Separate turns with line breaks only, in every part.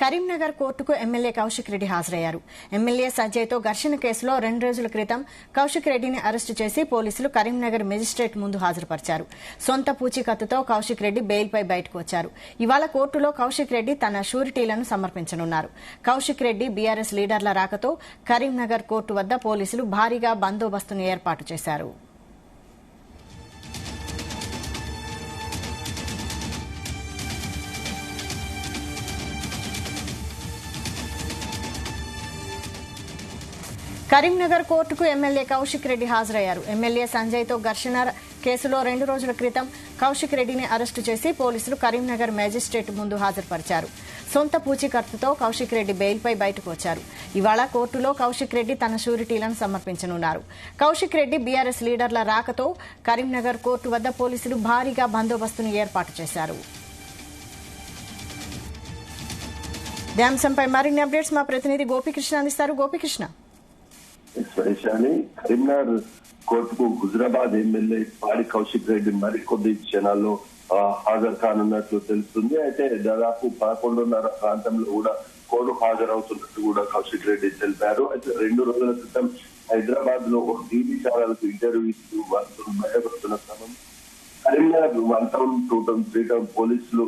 కరీంనగర్ కోర్టుకు ఎమ్మెల్యే కౌశిక్ రెడ్డి హాజరయ్యారు. ఎమ్మెల్యే సంజయ్తో ఘర్షణ కేసులో 2 రోజుల క్రితం కౌశిక్ రెడ్డిని అరెస్టు చేసి పోలీసులు కరీంనగర్ మెజిస్ట్రేట్ ముందు హాజరుపరిచారు. సొంత పూచీకత్తుతో కౌశిక్ రెడ్డి బెయిల్పై బయటకు వచ్చారు. ఇవాళ కోర్టులో కౌశిక్ రెడ్డి తన షూరిటీలను సమర్పించనున్నారు. కౌశిక్ రెడ్డి బీఆర్ఎస్ లీడర్ల రాకతో కరీంనగర్ కోర్టు వద్ద పోలీసులు భారీగా బందోబస్తును ఏర్పాటు చేశారు. కరీంనగర్ కోర్టుకు ఎమ్మెల్యే కౌశిక్ రెడ్డి హాజరయ్యారు. ఎమ్మెల్యే సంజయ్తో ఘర్షణ కేసులో 2 రోజుల క్రితం కౌశిక్ రెడ్డిని అరెస్టు చేసి పోలీసులు కరీంనగర్ మేజిస్ట్రేట్ ముందు హాజరుపరిచారు. సొంత పూచీకత్తుతో కౌశిక్ రెడ్డి బెయిల్పై బయటకు వచ్చారు. ఇవాళ కోర్టులో కౌశిక్ రెడ్డి తన షూరిటీలను సమర్పించనున్నారు. కౌశిక్ రెడ్డి బీఆర్ఎస్ లీడర్ల రాకతో కరీంనగర్ కోర్టు వద్ద పోలీసులు భారీగా బందోబస్తును ఏర్పాటు చేశారు. ఈ అంశంపై మరిన్ని అప్డేట్స్ మా ప్రతినిధి గోపీకృష్ణ అందిస్తారు. గోపీకృష్ణ,
కరీంనగర్ కోర్టుకు హుజరాబాద్ ఎమ్మెల్యే పాడి కౌశిక్ రెడ్డి మరికొద్ది క్షణాల్లో హాజరు కానున్నట్లు తెలుస్తుంది. అయితే దాదాపు 11:30 ప్రాంతంలో కూడా కోర్టు హాజరవుతున్నట్టు కూడా కౌశిక్ రెడ్డి తెలిపారు. అయితే 2 రోజుల క్రితం హైదరాబాద్ లో టీవీ ఛానల్కు ఇంటర్వ్యూ ఇస్తూ బయటపడుతున్న క్రమం కరీంనగర్ 1 టౌన్ 2 టౌన్ 3 టౌన్ పోలీసులు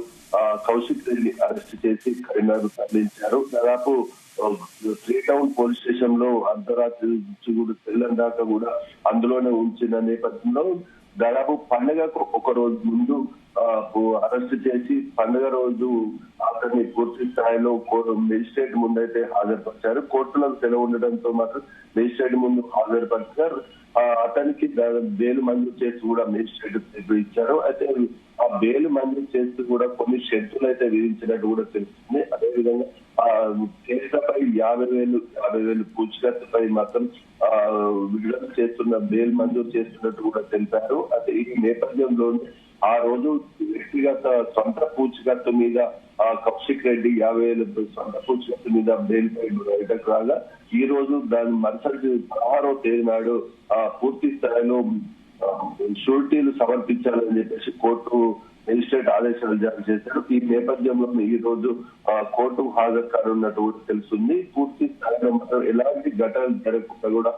కౌశిక్ రెడ్డి అరెస్ట్ చేసి కరీంనగర్ తరలించారు. దాదాపు 3 టౌన్ పోలీస్ స్టేషన్ లో అర్ధరాత్రి నుంచి కూడా తెల్లని దాకా కూడా అందులోనే ఉంచిన నేపథ్యంలో దాదాపు పండుగకు 1 రోజు ముందు అరెస్ట్ చేసి పండుగ రోజు అతన్ని పూర్తి స్థాయిలో మెజిస్ట్రేట్ ముందైతే హాజరుపరిచారు. కోర్టులకు సెలవు ఉండడంతో మాత్రం మెజిస్ట్రేట్ ముందు హాజరుపరిచారు. అతనికి బెయిల్ మంజూరు చేసి కూడా మెజిస్ట్రేట్ ఇచ్చారు. అయితే ఆ బెయిల్ మంజూరు చేస్తూ కూడా కొన్ని షరతులు అయితే విధించినట్టు కూడా తెలుస్తుంది. అదేవిధంగా కేసులపై 50,000 పూచీకత్తుపై మాత్రం విడుదల చేస్తున్న బెయిల్ మంజూరు చేస్తున్నట్టు కూడా తెలిపారు. అయితే ఈ నేపథ్యంలోనే ఆ రోజు వ్యక్తిగత సొంత పూచీకత్తు మీద కౌశిక్ రెడ్డి 50,000 సొంత పూచీకత్తు మీద బెయిల్ పై బయటకు రాగా ఈ రోజు దాని మరుసటి 16వ తేదీ నాడు పూర్తి స్థాయిలో షూరిటీలు సమర్పించాలని చెప్పేసి కోర్టు మెజిస్ట్రేట్ ఆదేశాలు జారీ చేశారు. ఈ నేపథ్యంలో ఈ రోజు కోర్టుకు హాజరు కానున్నట్టు కూడా తెలుస్తుంది. పూర్తి స్థాయిలో మాత్రం ఎలాంటి ఘటనలు జరగకుండా కూడా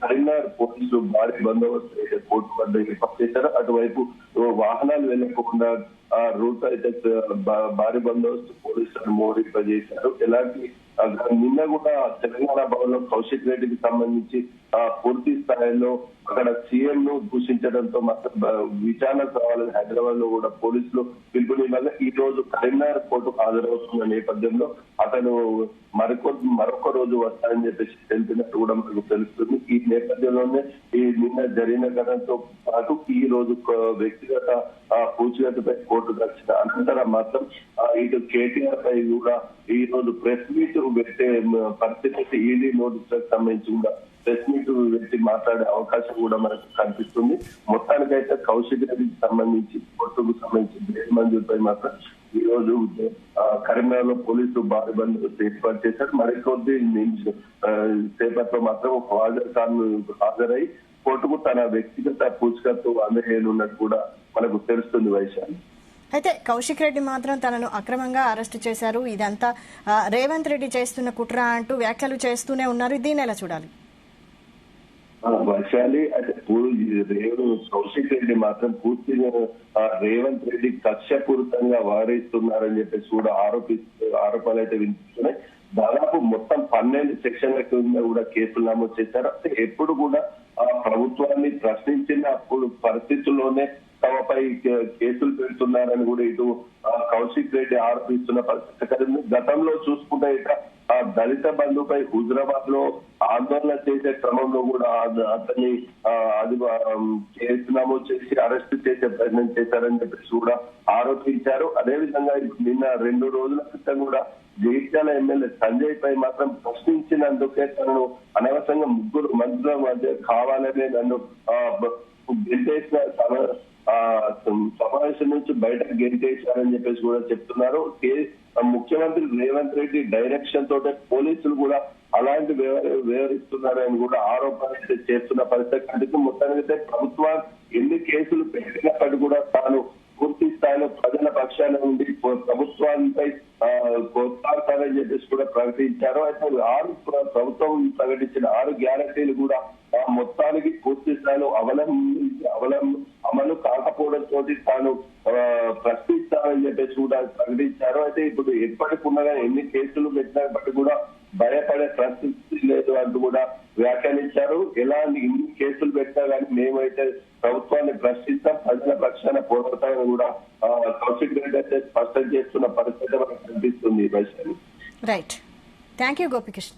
కరీంనగర్ పోలీసులు భారీ బందోబస్తు అయితే కోర్టు వద్ద ఏర్పాటు చేశారు. అటువైపు వాహనాలు వెళ్లకుండా రూట్ అయితే భారీ బందోబస్తు పోలీసులు మోహరింపజేశారు. ఎలాంటి నిన్న కూడా తెలంగాణ భవన్ లో కౌశిక్ రెడ్డికి సంబంధించి పూర్తి స్థాయిలో అక్కడ సీఎం ను దూషించడంతో మాత్రం విచారణ కావాలని హైదరాబాద్ లో కూడా పోలీసులు పిలుపునివ్వగా ఈ రోజు కరీంనగర్ కోర్టుకు హాజరవుతున్న నేపథ్యంలో అతను మరొక రోజు వస్తారని చెప్పేసి తెలిపినట్టు కూడా మనకు తెలుస్తుంది. ఈ నేపథ్యంలోనే ఈ నిన్న జరిగిన ఘటనతో పాటు ఈ రోజు వ్యక్తిగత పూచీకత్తుపై కోర్టు దర్శన అనంతరం మాత్రం ఇటు కేటీఆర్ పై కూడా ఈ రోజు ప్రెస్ మీట్ పెట్టే పరిస్థితి ఈడీ నోటీసులకు సంబంధించి కూడా ప్రెస్ మీట్ పెట్టి మాట్లాడే అవకాశం కూడా మనకు కనిపిస్తుంది. మొత్తానికైతే కౌశిక్ రెడ్డికి సంబంధించి కోర్టుకు సంబంధించి బెయిల్ మంజూరుపై మాత్రం ఈ రోజు కరీంనగర్ లో పోలీసులు భారీ బందోబస్తు ఏర్పాటు చేశారు. మరికొద్ది సేపట్లో మాత్రం హాజరై కోర్టుకు తన వ్యక్తిగత పూచీకత్తు అందజేయనున్నట్టు కూడా మనకు తెలుస్తుంది. వైశాలి,
అయితే కౌశిక్ రెడ్డి మాత్రం తనను అక్రమంగా అరెస్టు చేశారు, ఇదంతా రేవంత్ రెడ్డి చేస్తున్న కుట్ర అంటూ వ్యాఖ్యలు చేస్తూనే ఉన్నారు. దీన్ని ఎలా చూడాలి?
వైశాలి, అయితే కౌశిక్ రెడ్డి మాత్రం పూర్తిగా రేవంత్ రెడ్డి కక్షపూరితంగా వ్యవహరిస్తున్నారని చెప్పేసి కూడా ఆరోపణలు అయితే వినిపిస్తున్నాయి. దాదాపు మొత్తం 12 సెక్షన్ల కింద కూడా కేసులు నమోదు చేశారు. అంటే ఎప్పుడు కూడా ప్రభుత్వాన్ని ప్రశ్నించిన అప్పుడు పరిస్థితుల్లోనే తమపై కేసులు పెడుతున్నారని కూడా ఇటు కౌశిక్ రెడ్డి ఆరోపిస్తున్న పరిస్థితి. గతంలో చూసుకుంటే ఇక దళిత బంధుపై హుజరాబాద్ లో ఆందోళన చేసే క్రమంలో కూడా అతన్ని కేసు నమోదు చేసి అరెస్ట్ చేసే ప్రయత్నం చేశారని చెప్పేసి కూడా ఆరోపించారు. అదేవిధంగా నిన్న 2 రోజుల క్రితం కూడా జగిత్యాల ఎమ్మెల్యే సంజయ్ పై మాత్రం ప్రశ్నించినందుకే తనను అనవసరంగా 3 మంత్రుల మధ్య కావాలనే నన్ను గెంటేసిన సమావేశం నుంచి బయటకు గెంటేశారని చెప్పేసి కూడా చెప్తున్నారు. ముఖ్యమంత్రి రేవంత్ రెడ్డి డైరెక్షన్ తోటే పోలీసులు కూడా అలాంటి వ్యవహరిస్తున్నారని కూడా ఆరోపణలు చేస్తున్న పరిస్థితి. మొత్తానికి ప్రభుత్వం ఎన్ని కేసులు పెట్టినప్పటికీ కూడా తాను పూర్తి స్థాయిలో ప్రజల పక్షాన ఉండి ప్రభుత్వాలపై కొట్లాడతారని చెప్పేసి కూడా ప్రకటించారు. అయితే ప్రభుత్వం ప్రకటించిన 6 గ్యారంటీలు కూడా మొత్తానికి పూర్తి స్థాయిలో అమలు కాకపోవడంతో తాను ప్రశ్నిస్తానని చెప్పేసి కూడా ప్రకటించారు. అయితే ఇప్పుడు ఎప్పటికున్నగా ఎన్ని కేసులు పెట్టినప్పటికీ కూడా భయపడే పరిస్థితి లేదు అంటూ కూడా వ్యాఖ్యానించారు. ఎలాంటి ఇన్ని కేసులు పెట్టినా కానీ మేమైతే ప్రభుత్వాన్ని ప్రశ్నిస్తాం, ప్రజల పక్షాన పోరాటాన్ని కూడా కౌశిక్ రెడ్డి అయితే స్పష్టం చేస్తున్న పరిస్థితి మనకు కనిపిస్తుంది.
Right, thank you Gopikrishna.